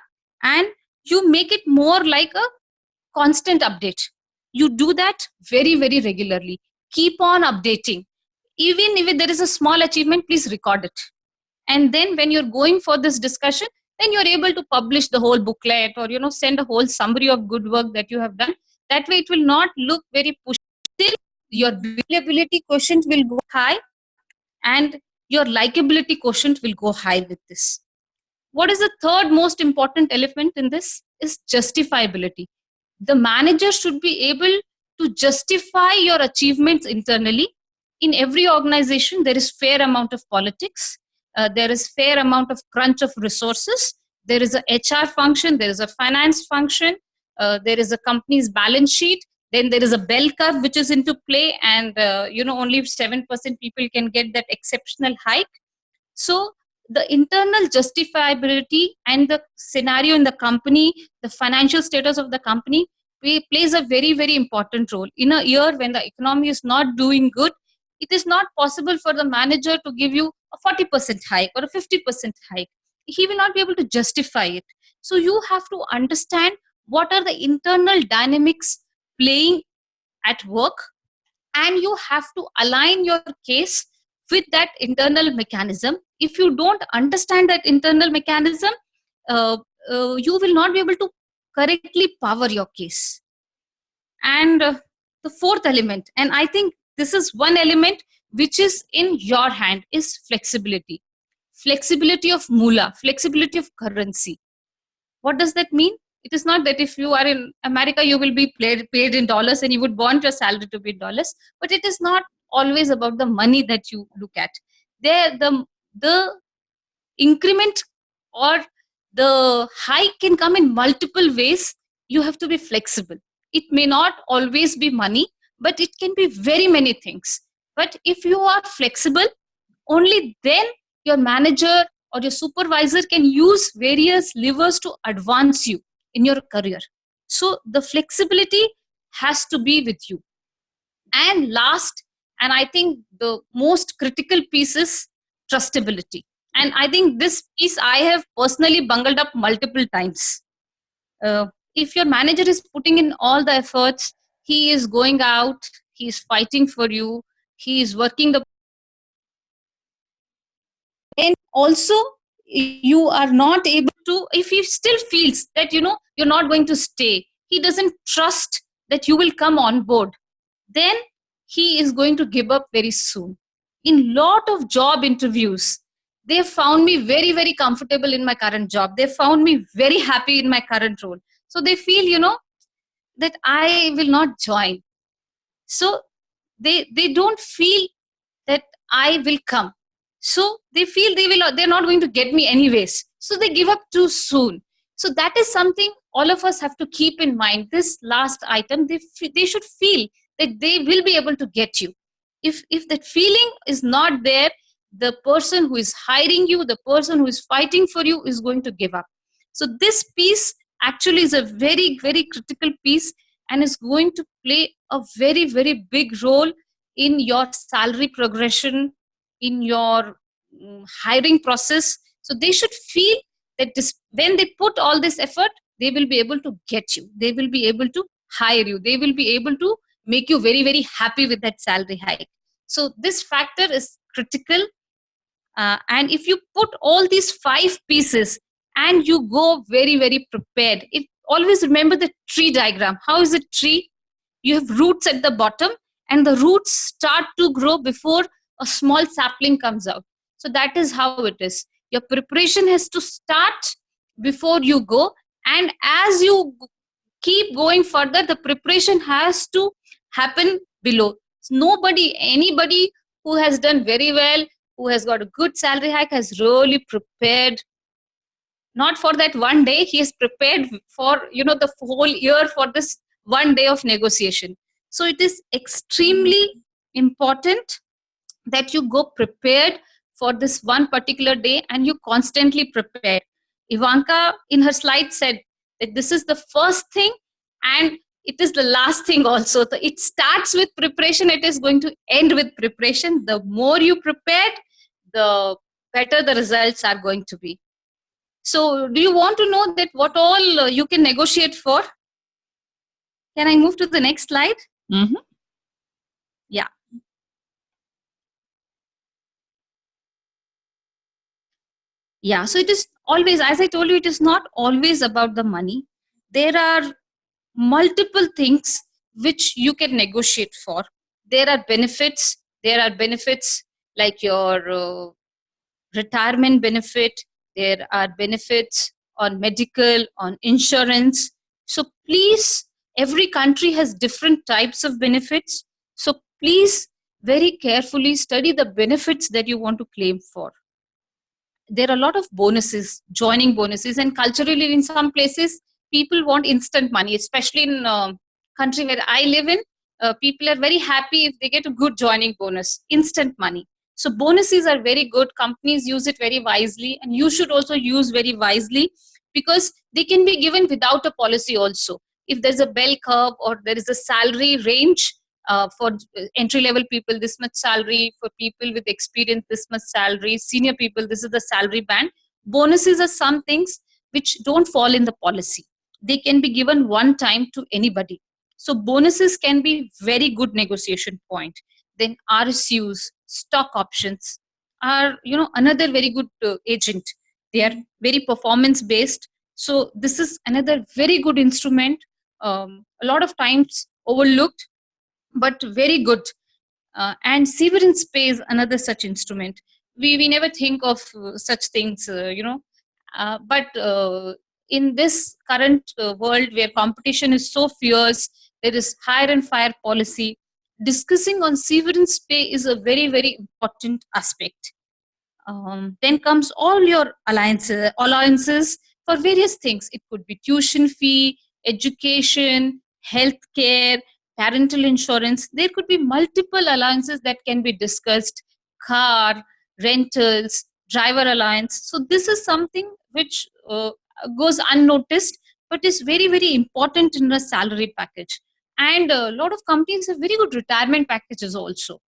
and you make it more like a constant update. You do that very, very regularly. Keep on updating. Even if there is a small achievement, please record it. And then when you're going for this discussion, then you're able to publish the whole booklet or send a whole summary of good work that you have done. That way it will not look very pushy. Still, your believability quotient will go high and your likability quotient will go high with this. What is the third most important element in this is justifiability. The manager should be able to justify your achievements internally. In every organization, there is fair amount of politics. There is fair amount of crunch of resources. There is a HR function. There is a finance function. There is a company's balance sheet. Then there is a bell curve which is into play, and only 7% people can get that exceptional hike. So the internal justifiability and the scenario in the company, the financial status of the company plays a very, very important role. In a year when the economy is not doing good, it is not possible for the manager to give you a 40% hike or a 50% hike. He will not be able to justify it. So you have to understand what are the internal dynamics playing at work, and you have to align your case with that internal mechanism. If you don't understand that internal mechanism, you will not be able to correctly power your case. And the fourth element, and I think this is one element which is in your hand, is flexibility. Flexibility of moolah, flexibility of currency. What does that mean? It is not that if you are in America, you will be paid in dollars and you would want your salary to be dollars, but it is not always about the money that you look at. There, the increment or the hike can come in multiple ways. You have to be flexible. It may not always be money, but it can be very many things. But if you are flexible, only then your manager or your supervisor can use various levers to advance you in your career. So the flexibility has to be with you. And last, and I think the most critical piece is trustability. And I think this piece I have personally bungled up multiple times. If your manager is putting in all the efforts, he is going out, he is fighting for you, he is working the, and also you are not able to, if he still feels that you're not going to stay, he doesn't trust that you will come on board, then he is going to give up very soon. In lot of job interviews, they found me very very comfortable in my current job, they found me very happy in my current role, so they feel that I will not join. So they don't feel that I will come. So they feel they're not going to get me anyways. So they give up too soon. So that is something all of us have to keep in mind. This last item, they should feel that they will be able to get you. If that feeling is not there, the person who is hiring you, the person who is fighting for you is going to give up. So this piece actually is a very very critical piece, and is going to play a very very big role in your salary progression, in your hiring process. So they should feel that this, when they put all this effort, they will be able to get you, they will be able to hire you, they will be able to make you very very happy with that salary hike. So this factor is critical. And if you put all these five pieces and you go very very prepared, if always remember the tree diagram. How is a tree? You have roots at the bottom, and the roots start to grow before a small sapling comes out. So that is how it is. Your preparation has to start before you go, and as you keep going further, the preparation has to happen below. Nobody, anybody who has done very well, who has got a good salary hike, has really prepared, not for that one day, he is prepared for the whole year for this one day of negotiation. So it is extremely important that you go prepared for this one particular day, and you constantly prepare. Ivanka in her slide said that this is the first thing, and it is the last thing also. So it starts with preparation, it is going to end with preparation. The more you prepared, the better the results are going to be. So do you want to know that what all you can negotiate for? Can I move to the next slide? Mm-hmm. Yeah. Yeah, so it is always, as I told you, it is not always about the money. There are multiple things which you can negotiate for. There are benefits. There are benefits like your retirement benefit. There are benefits on medical, on insurance. So please, every country has different types of benefits. So please very carefully study the benefits that you want to claim for. There are a lot of bonuses, joining bonuses, and culturally in some places people want instant money, especially in country where I live in. People are very happy if they get a good joining bonus, instant money. So bonuses are very good, companies use it very wisely, and you should also use very wisely, because they can be given without a policy also. If there's a bell curve, or there is a salary range, for entry level people this much salary, for people with experience this much salary, senior people this is the salary band. Bonuses are some things which don't fall in the policy, they can be given one time to anybody. So bonuses can be very good negotiation point. Then RSUs, stock options, are another very good agent. They are very performance based. So this is another very good instrument, a lot of times overlooked, but very good. And severance pay is another such instrument. We never think of such things, but in this current world where competition is so fierce, there is hire and fire policy. Discussing on severance pay is a very very important aspect. Then comes all your allowances for various things. It could be tuition fee, education, healthcare, parental insurance. There could be multiple allowances that can be discussed: car, rentals, driver allowance. So this is something which goes unnoticed, but is very very important in a salary package. And a lot of companies have very good retirement packages also.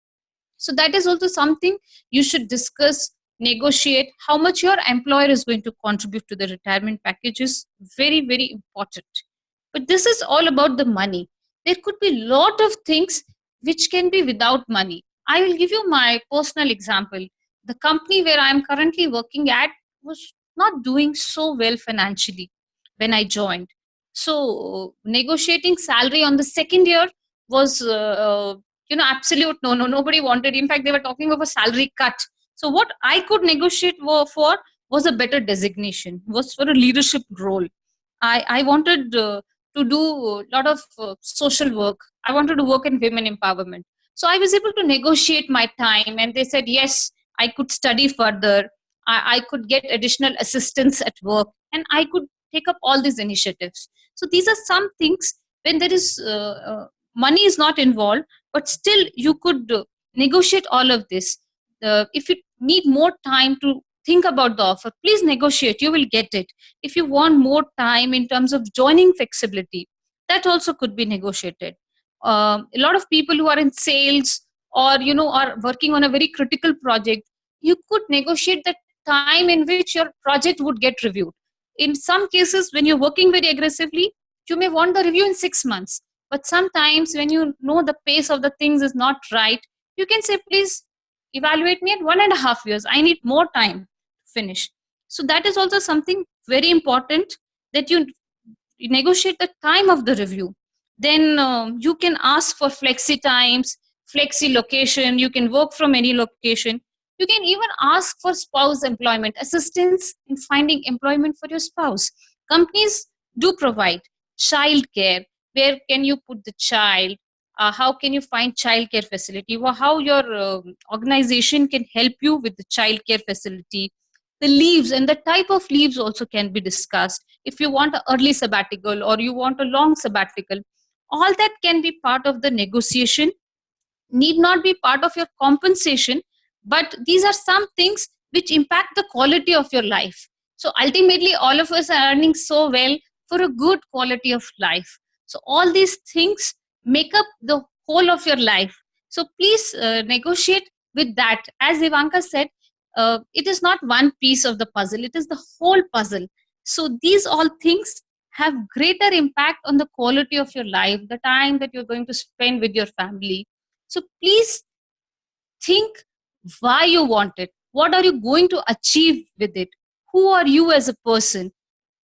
So that is also something you should discuss, negotiate. How much your employer is going to contribute to the retirement package is very, very important. But this is all about the money. There could be a lot of things which can be without money. I will give you my personal example. The company where I am currently working at was not doing so well financially when I joined. So negotiating salary on the second year was absolute no, nobody wanted. In fact, they were talking of a salary cut. So what I could negotiate for was a better designation, was for a leadership role. I wanted to do a lot of social work. I wanted to work in women empowerment. So I was able to negotiate my time, and they said yes, I could study further. I could get additional assistance at work, and I could take up all these initiatives. So these are some things when there is money is not involved, but still you could negotiate all of this. If you need more time to think about the offer, please negotiate, you will get it. If you want more time in terms of joining flexibility, that also could be negotiated. A lot of people who are in sales, or are working on a very critical project, you could negotiate the time in which your project would get reviewed. In some cases, when you're working very aggressively, you may want the review in 6 months. But sometimes when you know the pace of the things is not right, you can say, please evaluate me at 1.5 years. I need more time to finish. So that is also something very important, that you negotiate the time of the review. Then you can ask for flexi times, flexi location. You can work from any location. You can even ask for spouse employment assistance in finding employment for your spouse. Companies do provide child care. Where can you put the child? How can you find child care facility? How your organization can help you with the child care facility. The leaves and the type of leaves also can be discussed. If you want an early sabbatical or you want a long sabbatical, all that can be part of the negotiation, need not be part of your compensation, but these are some things which impact the quality of your life. So ultimately all of us are earning so well for a good quality of life. So all these things make up the whole of your life. So please negotiate with that. As Ivanka said, it is not one piece of the puzzle, it is the whole puzzle. So these all things have greater impact on the quality of your life, the time that you're going to spend with your family. So please think why you want it. What are you going to achieve with it? Who are you as a person?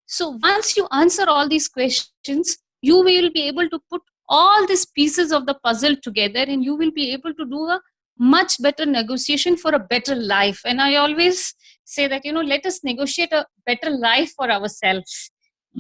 So once you answer all these questions, you will be able to put all these pieces of the puzzle together, and you will be able to do a much better negotiation for a better life. And I always say that, let us negotiate a better life for ourselves.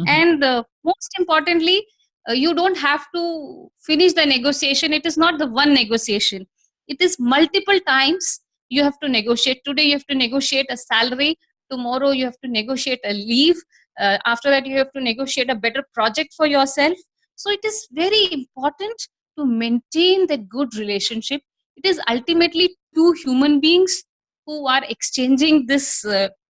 And most importantly, you don't have to finish the negotiation. It is not the one negotiation, it is multiple times. You have to negotiate. Today you have to negotiate a salary, tomorrow you have to negotiate a leave, after that you have to negotiate a better project for yourself. So it is very important to maintain that good relationship. It is ultimately two human beings who are exchanging this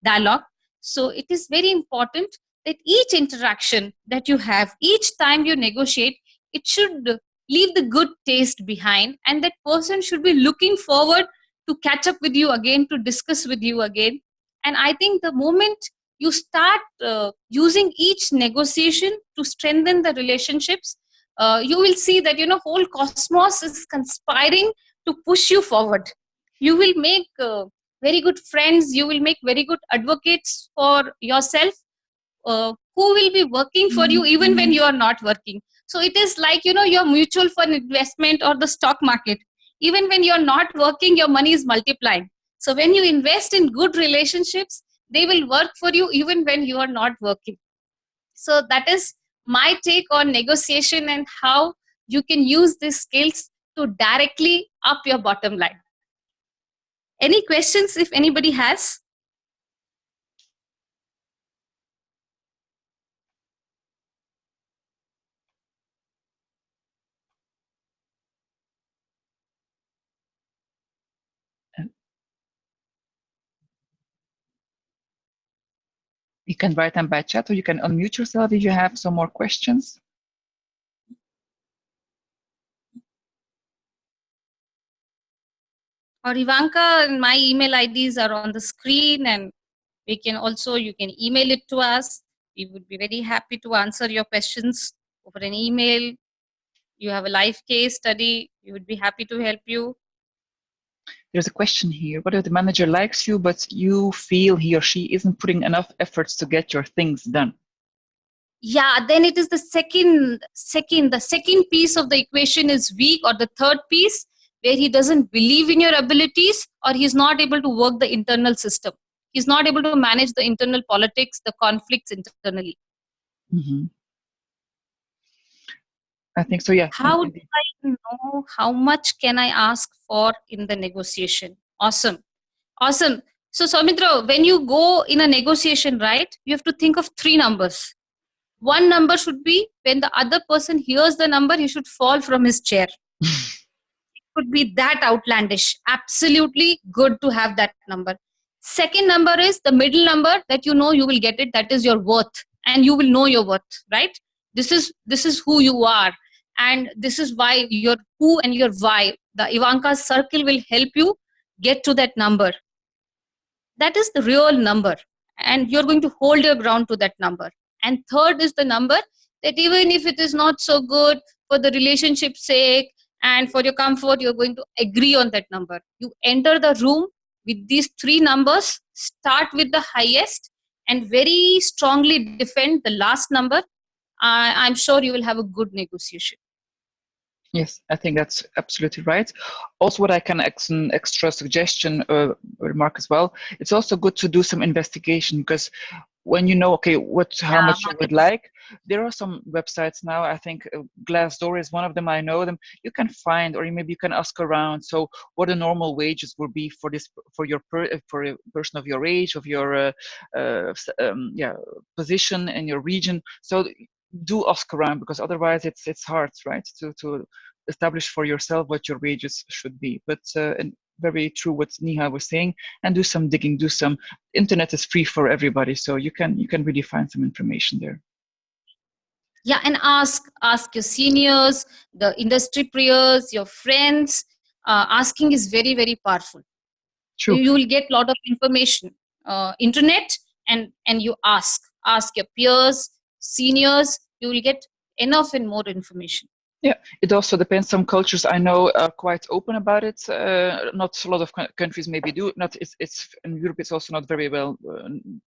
dialogue. So it is very important that each interaction that you have, each time you negotiate, it should leave the good taste behind, and that person should be looking forward to catch up with you again, to discuss with you again. And I think the moment you start using each negotiation to strengthen the relationships, you will see that whole cosmos is conspiring to push you forward. You will make very good friends, you will make very good advocates for yourself, who will be working for you even when you are not working. So it is like your mutual fund investment or the stock market. Even when you're not working, your money is multiplying. So when you invest in good relationships, they will work for you even when you are not working. So that is my take on negotiation and how you can use these skills to directly up your bottom line. Any questions if anybody has? You can write them by chat, or you can unmute yourself if you have some more questions. or Ivanka, and my email IDs are on the screen, and you can email it to us. We would be very happy to answer your questions over an email. You have a live case study, we would be happy to help you. There's a question here. What if the manager likes you, but you feel he or she isn't putting enough efforts to get your things done? Yeah, then it is the second piece of the equation is weak, or the third piece where he doesn't believe in your abilities, or he's not able to work the internal system. He's not able to manage the internal politics, the conflicts internally. Mm-hmm. I think so, yeah. How do I know how much can I ask for in the negotiation? Awesome. Awesome. So, Soumitra, when you go in a negotiation, right, you have to think of three numbers. One number should be when the other person hears the number, he should fall from his chair. It could be that outlandish. Absolutely good to have that number. Second number is the middle number that you know you will get it. That is your worth, and you will know your worth, right? This is who you are, and this is why your who and your why. The Ivanka circle will help you get to that number. That is the real number, and you're going to hold your ground to that number. And third is the number that even if it is not so good, for the relationship's sake and for your comfort, you're going to agree on that number. You enter the room with these three numbers, start with the highest and very strongly defend the last number. I'm sure you will have a good negotiation. Yes, I think that's absolutely right. Also, what I can an extra suggestion remark as well. It's also good to do some investigation, because when you know, okay, how much you would like, there are some websites now. I think Glassdoor is one of them. I know them. You can find, or maybe you can ask around. So, what the normal wages would be for this, for a person of your age, of your position in your region. So do ask around, because otherwise it's hard, right, to establish for yourself what your wages should be. But and very true what Neha was saying, and do some digging, do some. Internet is free for everybody, so you can really find some information there. Yeah, and ask your seniors, the industry peers, your friends. Asking is very, very powerful. True. You will get a lot of information. Internet, and you ask your peers, seniors. You will get enough and more information. Yeah, it also depends. Some cultures I know are quite open about it. Not a lot of countries maybe do. Not it's in Europe. It's also not very well.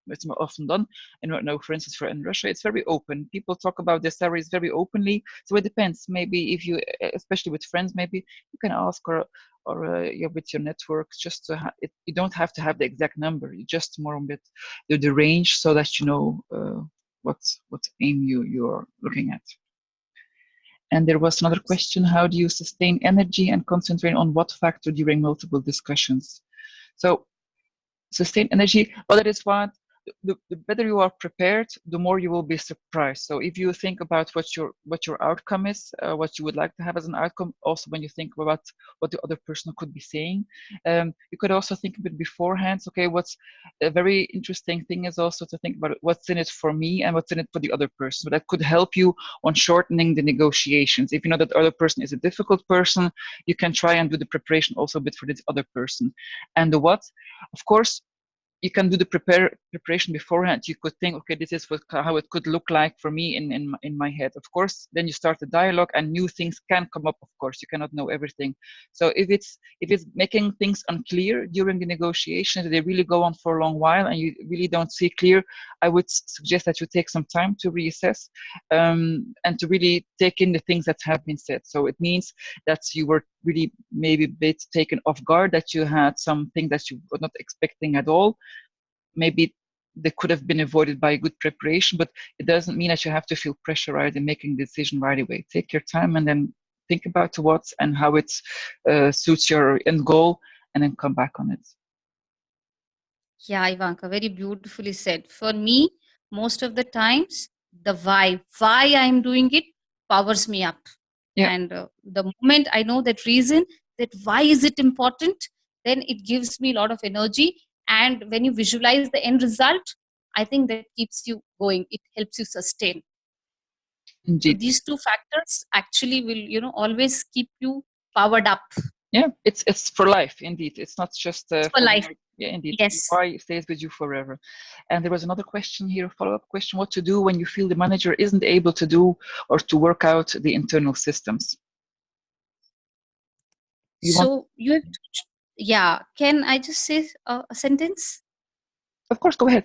It's not often done. And no, for instance, in Russia, it's very open. People talk about their salaries very openly. So it depends. Maybe if you, especially with friends, maybe you can ask, or yeah, with your networks, just to you don't have to have the exact number. You just more a bit the range, so that you know what aim you're looking at. And there was another question: how do you sustain energy and concentrate on what factor during multiple discussions? So sustain energy, well, that is what the better you are prepared, the more you will be surprised. So if you think about what your outcome is, what you would like to have as an outcome, also when you think about what the other person could be saying, you could also think a bit beforehand. Okay, what's a very interesting thing is also to think about what's in it for me and what's in it for the other person. So that could help you on shortening the negotiations. If you know that the other person is a difficult person, you can try and do the preparation also a bit for this other person. And the what, of course, you can do the preparation beforehand. You could think, okay, this is how it could look like for me in my head. Of course, then you start the dialogue, and new things can come up. Of course, you cannot know everything. So if it's making things unclear during the negotiations, they really go on for a long while, and you really don't see clear, I would suggest that you take some time to reassess, and to really take in the things that have been said. So it means that you were really maybe a bit taken off guard, that you had something that you were not expecting at all. Maybe they could have been avoided by good preparation, but it doesn't mean that you have to feel pressurized in making the decision right away. Take your time and then think about what and how it suits your end goal, and then come back on it. Yeah, Ivanka, very beautifully said. For me, most of the times, the why I'm doing it powers me up. Yeah. And the moment I know that reason, that why is it important, then it gives me a lot of energy. And when you visualize the end result, I think that keeps you going. It helps you sustain. Indeed. So these two factors actually will, always keep you powered up. Yeah, it's for life indeed. It's not just For for life. one. Yeah, indeed. Yes. Why stays with you forever. And there was another question here, a follow-up question: what to do when you feel the manager isn't able to do or to work out the internal systems? You want? So you have to, yeah. Can I just say a sentence? Of course, go ahead.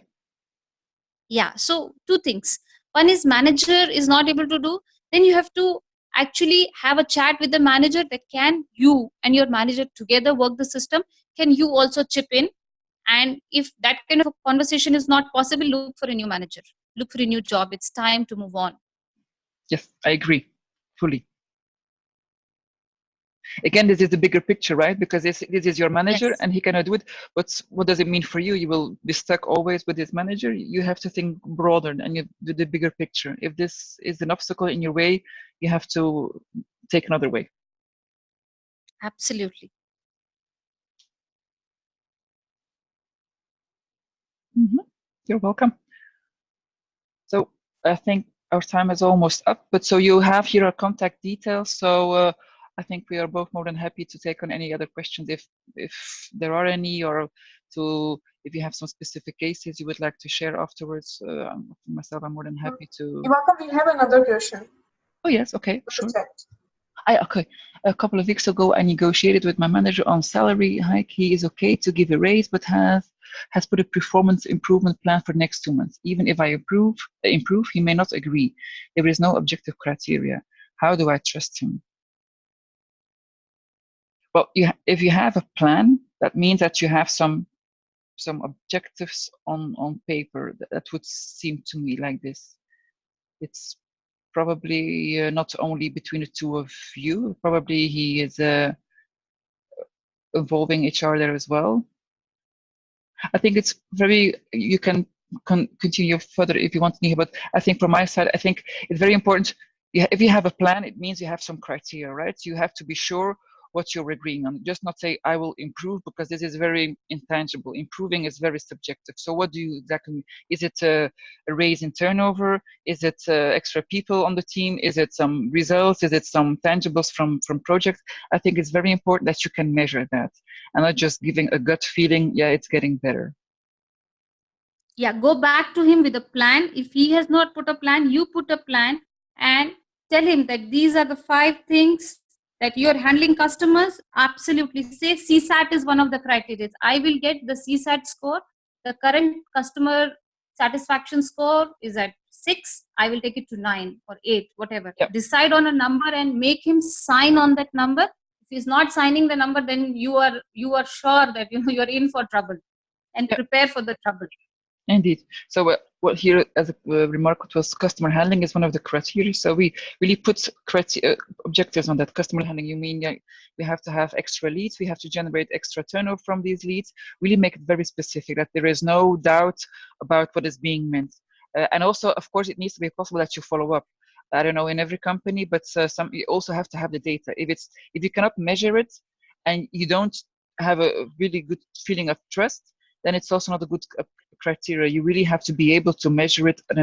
Yeah. So two things. One is manager is not able to do. Then you have to actually have a chat with the manager that can you and your manager together work the system. Can you also chip in? And if that kind of a conversation is not possible, look for a new manager. Look for a new job. It's time to move on. Yes, I agree fully. Again, this is the bigger picture, right? Because this is your manager Yes. and he cannot do it. But what does it mean for you? You will be stuck always with this manager. You have to think broader and you do the bigger picture. If this is an obstacle in your way, you have to take another way. Absolutely. You're welcome. So I think our time is almost up, but so you have here our contact details. So I think we are both more than happy to take on any other questions if there are any, or to if you have some specific cases you would like to share afterwards. For myself, I'm more than happy to. Ivanka, we have another question. Oh yes, okay, From the sure. chat. Okay. A couple of weeks ago, I negotiated with my manager on salary hike. He is okay to give a raise, but has put a performance improvement plan for next 2 months. Even if I improve, he may not agree. There is no objective criteria. How do I trust him? Well, if you have a plan, that means that you have some objectives on paper. That would seem to me like this. It's probably not only between the two of you. Probably he is involving HR there as well. I think it's very, you can continue further if you want, Neha, but I think from my side, I think it's very important. If you have a plan, it means you have some criteria, right? You have to be sure what you're agreeing on. Just not say, I will improve, because this is very intangible. Improving is very subjective. So what do you exactly, is it a raise in turnover? Is it extra people on the team? Is it some results? Is it some tangibles from projects? I think it's very important that you can measure that and not just giving a gut feeling, yeah, it's getting better. Yeah, go back to him with a plan. If he has not put a plan, you put a plan and tell him that these are the 5 things that you're handling customers. Absolutely. Say CSAT is one of the criteria. I will get the CSAT score. The current customer satisfaction score is at 6. I will take it to 9 or 8, whatever. Yep. Decide on a number and make him sign on that number. If he's not signing the number, then you are sure that you're in for trouble, and Yep. prepare for the trouble. Indeed. So what here as a remark, it was customer handling is one of the criteria. So we really put objectives on that. Customer handling, you mean we have to have extra leads, we have to generate extra turnover from these leads, really make it very specific, that there is no doubt about what is being meant. And also, of course, it needs to be possible that you follow up. I don't know in every company, but some you also have to have the data. If you cannot measure it and you don't have a really good feeling of trust, then it's also not a good criteria. You really have to be able to measure it in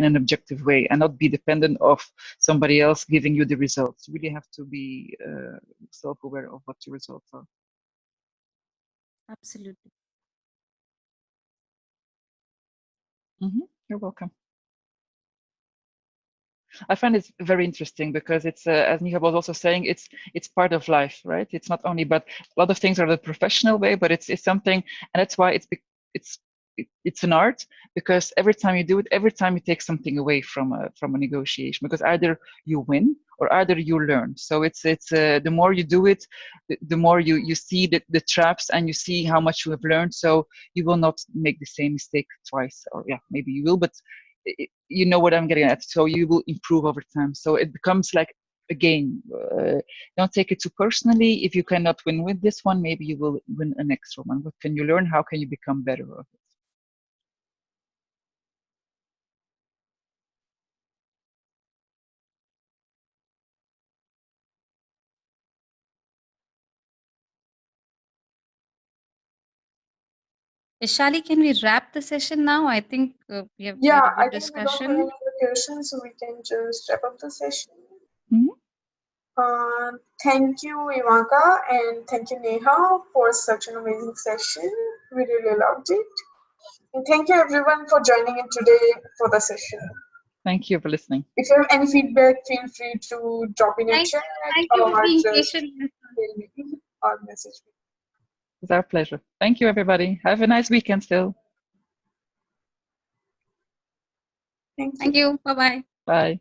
an objective way and not be dependent of somebody else giving you the results. You really have to be self-aware of what your results are. Absolutely. You're welcome. I find it very interesting because it's, as Neha was also saying, it's part of life, right? It's not only, but a lot of things are the professional way, but it's something, and that's why it's an art, because every time you do it, every time you take something away from a negotiation, because either you win or either you learn. So it's the more you do it, the more you see the traps and you see how much you have learned. So you will not make the same mistake twice, or yeah, maybe you will, but you know what I'm getting at. So you will improve over time. So it becomes like a game. Don't take it too personally. If you cannot win with this one, maybe you will win an extra one. What can you learn? How can you become better of it? Shali, can we wrap the session now? I think we have Yeah, had a I good think we don't have any discussion. other questions, so we can just wrap up the session. Mm-hmm. Thank you, Ivanka, and thank you, Neha, for such an amazing session. We really loved it. And thank you, everyone, for joining in today for the session. Thank you for listening. If you have any feedback, feel free to drop in a chat Thank you for or being just patient. mail me or message me. It's our pleasure. Thank you, everybody. Have a nice weekend still. Thank you. Thank you. Bye-bye. Bye.